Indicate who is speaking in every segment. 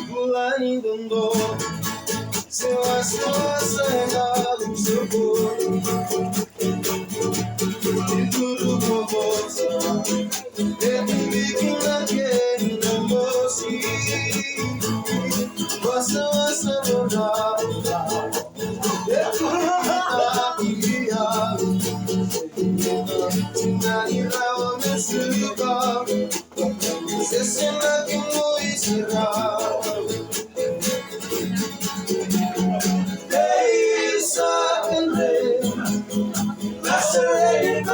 Speaker 1: Mulai dondo, sewa saya dalam sebut. Guru bobosa, ele bikin lagi emosi. Wasa muda, aku tak dia. Nani rawa mesuka, sesena kimu isra. Hey, sakandre, nasere.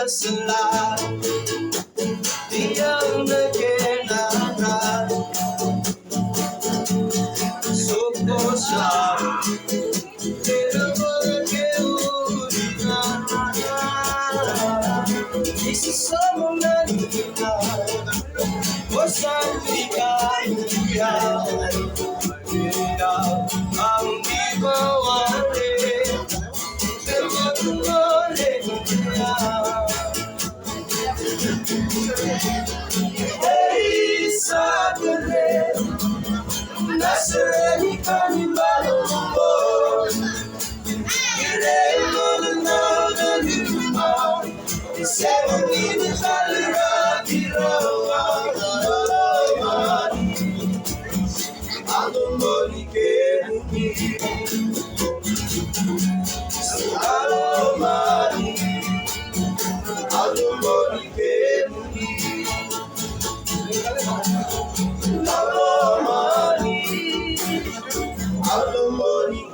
Speaker 1: Salah diam nekenara suposa terus keurina isi semua kita bosan kita ya ang dibawa Hey, sakre, nasrani kanibalo mo. Iremo na luma, isemo ni kalra dirawa. Ando moni ke muni, alo mani, ando moni ke muni. Allo money,